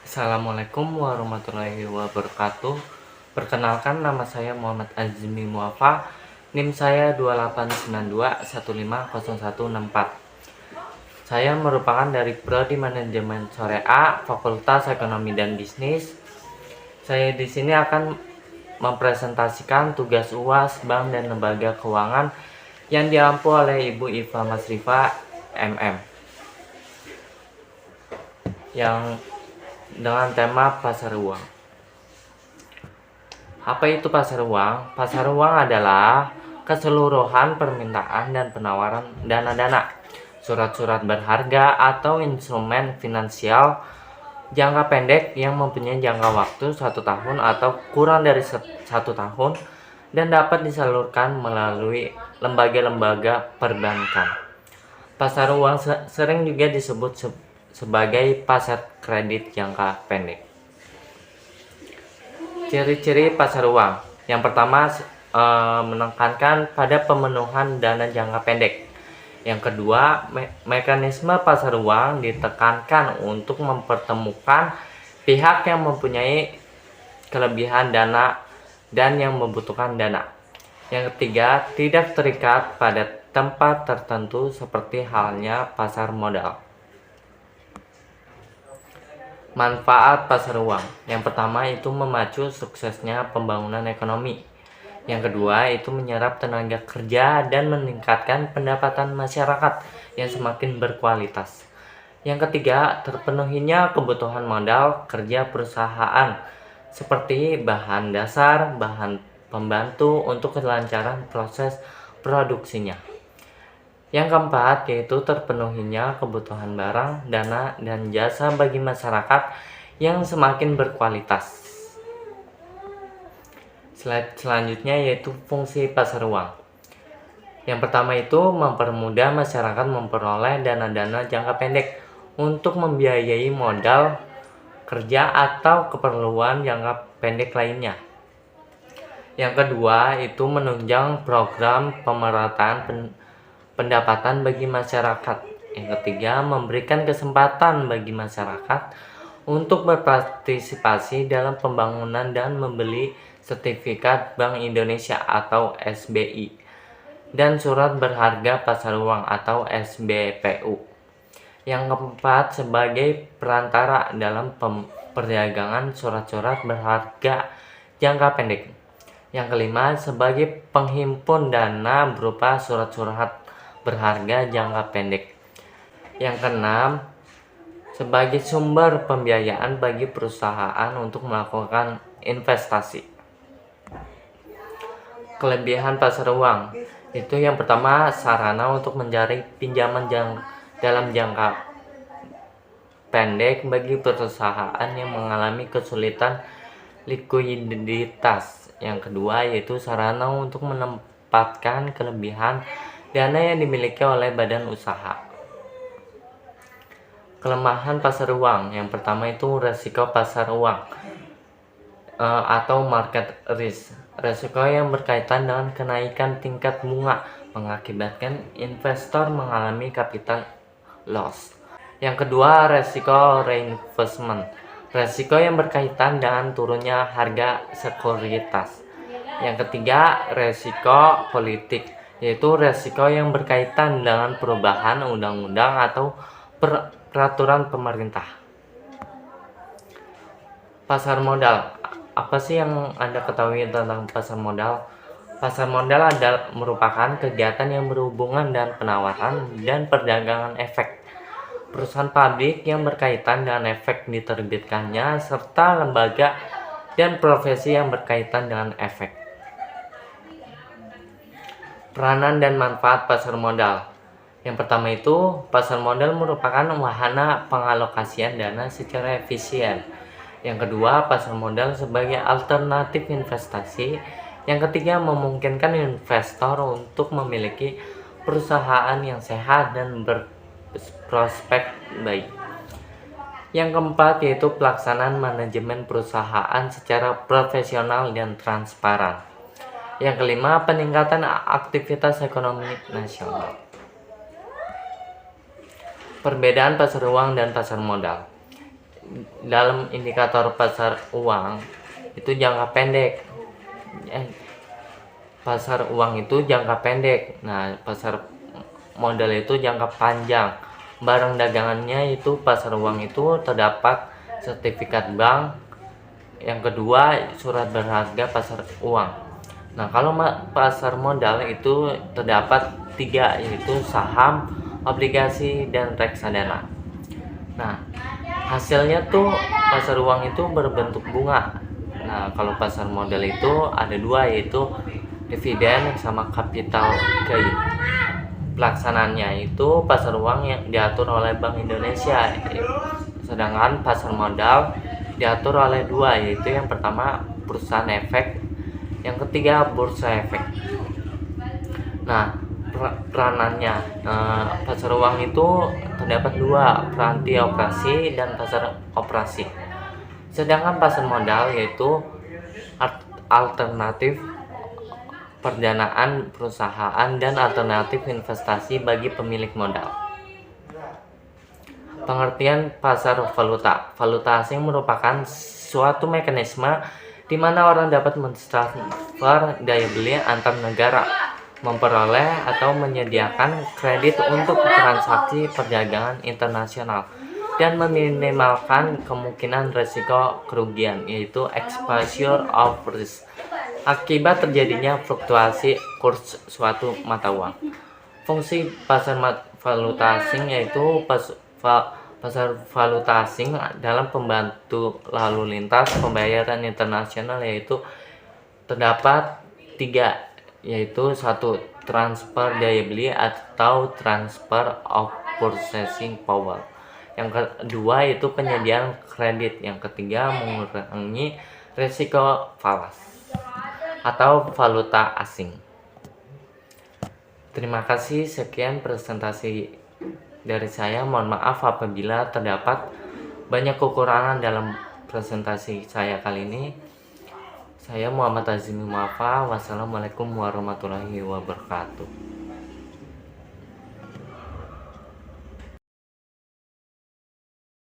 Assalamualaikum warahmatullahi wabarakatuh. Perkenalkan, nama saya Muhammad Azmi Muafa. NIM saya 2892150164. Saya merupakan dari Prodi Manajemen Syariah, Fakultas Ekonomi dan Bisnis. Saya di sini akan mempresentasikan tugas UAS Bank dan Lembaga Keuangan yang diampu oleh Ibu Iva Masrifa MM, yang dengan tema pasar uang. Apa itu pasar uang? Pasar uang adalah keseluruhan permintaan dan penawaran dana-dana, surat-surat berharga atau instrumen finansial jangka pendek yang mempunyai jangka waktu 1 tahun atau kurang dari 1 tahun dan dapat disalurkan melalui lembaga-lembaga perbankan. Pasar uang sering juga disebut sebagai pasar kredit jangka pendek. Ciri-ciri pasar uang. Yang pertama, menekankan pada pemenuhan dana jangka pendek. Yang kedua, mekanisme pasar uang ditekankan untuk mempertemukan pihak yang mempunyai kelebihan dana dan yang membutuhkan dana. Yang ketiga, tidak terikat pada tempat tertentu seperti halnya pasar modal. Manfaat pasar uang. Yang pertama itu memacu suksesnya pembangunan ekonomi. Yang kedua itu menyerap tenaga kerja dan meningkatkan pendapatan masyarakat yang semakin berkualitas. Yang ketiga, terpenuhinya kebutuhan modal kerja perusahaan seperti bahan dasar, bahan pembantu untuk kelancaran proses produksinya. Yang keempat yaitu terpenuhinya kebutuhan barang, dana, dan jasa bagi masyarakat yang semakin berkualitas. Slide selanjutnya yaitu fungsi pasar uang. Yang pertama itu mempermudah masyarakat memperoleh dana-dana jangka pendek untuk membiayai modal kerja atau keperluan jangka pendek lainnya. Yang kedua itu menunjang program pemerataan pendapatan bagi masyarakat. Yang ketiga, memberikan kesempatan bagi masyarakat untuk berpartisipasi dalam pembangunan dan membeli sertifikat Bank Indonesia atau SBI dan surat berharga pasar uang atau SBPU. Yang keempat, sebagai perantara dalam perdagangan surat-surat berharga jangka pendek. Yang kelima, sebagai penghimpun dana berupa surat-surat berharga jangka pendek. Yang keenam, sebagai sumber pembiayaan bagi perusahaan untuk melakukan investasi. Kelebihan pasar uang itu yang pertama, sarana untuk mencari pinjaman dalam jangka pendek bagi perusahaan yang mengalami kesulitan likuiditas. Yang kedua yaitu sarana untuk menempatkan kelebihan dana yang dimiliki oleh badan usaha. Kelemahan pasar uang. Yang pertama itu resiko pasar uang atau market risk. Resiko yang berkaitan dengan kenaikan tingkat bunga mengakibatkan investor mengalami capital loss. Yang kedua, resiko reinvestment. Resiko yang berkaitan dengan turunnya harga sekuritas. Yang ketiga, resiko politik, yaitu resiko yang berkaitan dengan perubahan undang-undang atau peraturan pemerintah. Pasar modal. Apa sih yang Anda ketahui tentang pasar modal? Pasar modal adalah merupakan kegiatan yang berhubungan dengan penawaran dan perdagangan efek perusahaan pabrik yang berkaitan dengan efek diterbitkannya serta lembaga dan profesi yang berkaitan dengan efek. Peranan dan manfaat pasar modal. Yang pertama itu, pasar modal merupakan wahana pengalokasian dana secara efisien. Yang kedua, pasar modal sebagai alternatif investasi. Yang ketiga, memungkinkan investor untuk memiliki perusahaan yang sehat dan berprospek baik. Yang keempat yaitu pelaksanaan manajemen perusahaan secara profesional dan transparan. Yang kelima, peningkatan aktivitas ekonomi nasional. Perbedaan pasar uang dan pasar modal. dalam indikator pasar uang itu jangka pendek. Pasar uang itu jangka pendek. Nah, pasar modal itu jangka panjang. Barang dagangannya itu pasar uang itu terdapat sertifikat bank. Yang kedua, surat berharga pasar uang. Nah, kalau pasar modal itu terdapat 3, yaitu saham, obligasi, dan reksadana. Nah, hasilnya tuh pasar uang itu berbentuk bunga. Nah, kalau pasar modal itu ada 2, yaitu dividen sama capital gain. Pelaksanaannya itu pasar uang yang diatur oleh Bank Indonesia, sedangkan pasar modal diatur oleh 2, yaitu yang pertama perusahaan efek, yang ketiga bursa efek. Nah, peranannya pasar uang itu terdapat 2, peranti operasi dan pasar operasi. Sedangkan pasar modal yaitu alternatif perdanaan perusahaan dan alternatif investasi bagi pemilik modal. Pengertian pasar valuta. Valuta asing merupakan suatu mekanisme di mana orang dapat mentransfer daya beli antar negara, memperoleh atau menyediakan kredit untuk transaksi perdagangan internasional, dan meminimalkan kemungkinan risiko kerugian, yaitu exposure of risk, akibat terjadinya fluktuasi kurs suatu mata uang. Fungsi pasar valuta asing yaitu pasar valuta asing dalam pembantu lalu lintas pembayaran internasional, yaitu terdapat 3, yaitu 1, transfer daya beli atau transfer of purchasing power. Yang kedua itu penyediaan kredit. Yang ketiga mengurangi risiko falas atau valuta asing. Terima kasih, sekian presentasi dari saya. Mohon maaf apabila terdapat banyak kekurangan dalam presentasi saya kali ini. Saya Muhammad Azmi Muafa. Wassalamualaikum warahmatullahi wabarakatuh.